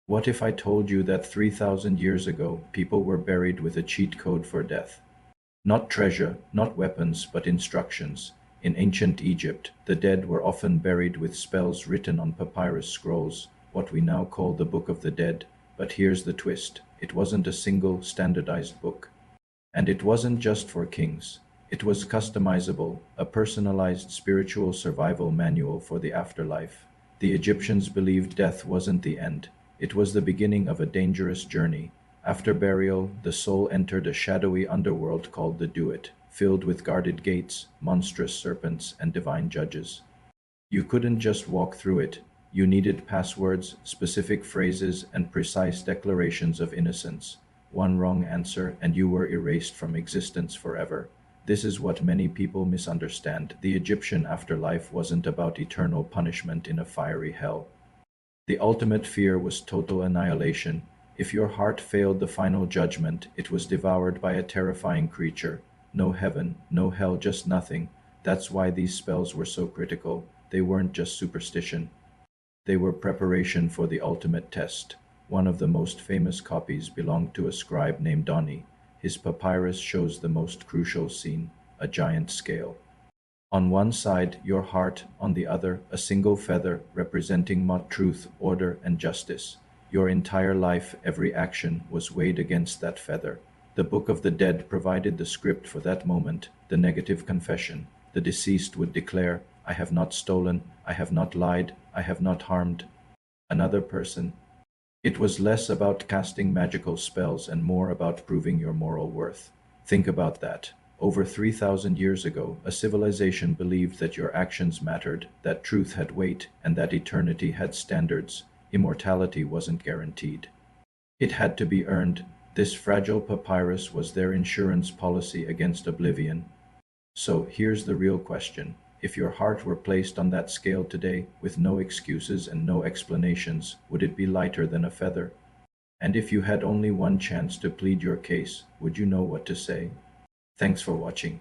What if I told you that 3,000 years ago, people were buried with a cheat code for death? Not treasure, not weapons, but instructions. In ancient Egypt, the dead were often buried with spells written on papyrus scrolls, what we now call the Book of the Dead. But here's the twist: it wasn't a single, standardized book. And it wasn't just for kings. It was customizable, a personalized spiritual survival manual for the afterlife. The Egyptians believed death wasn't the end. It was the beginning of a dangerous journey. After burial, the soul entered a shadowy underworld called the Duat, filled with guarded gates, monstrous serpents, and divine judges. You couldn't just walk through it. You needed passwords, specific phrases, and precise declarations of innocence. One wrong answer, and you were erased from existence forever. This is what many people misunderstand. The Egyptian afterlife wasn't about eternal punishment in a fiery hell. The ultimate fear was total annihilation. If your heart failed the final judgment, it was devoured by a terrifying creature. No heaven, no hell, just nothing. That's why these spells were so critical. They weren't just superstition. They were preparation for the ultimate test. One of the most famous copies belonged to a scribe named Ani. His papyrus shows the most crucial scene, a giant scale. On one side, your heart; on the other, a single feather representing truth, order, and justice. Your entire life, every action, was weighed against that feather. The Book of the Dead provided the script for that moment, the negative confession. The deceased would declare, "I have not stolen, I have not lied, I have not harmed another person." It was less about casting magical spells and more about proving your moral worth. Think about that. Over 3,000 years ago, a civilization believed that your actions mattered, that truth had weight, and that eternity had standards. Immortality wasn't guaranteed. It had to be earned. This fragile papyrus was their insurance policy against oblivion. So here's the real question. If your heart were placed on that scale today, with no excuses and no explanations, would it be lighter than a feather? And if you had only one chance to plead your case, would you know what to say? Thanks for watching.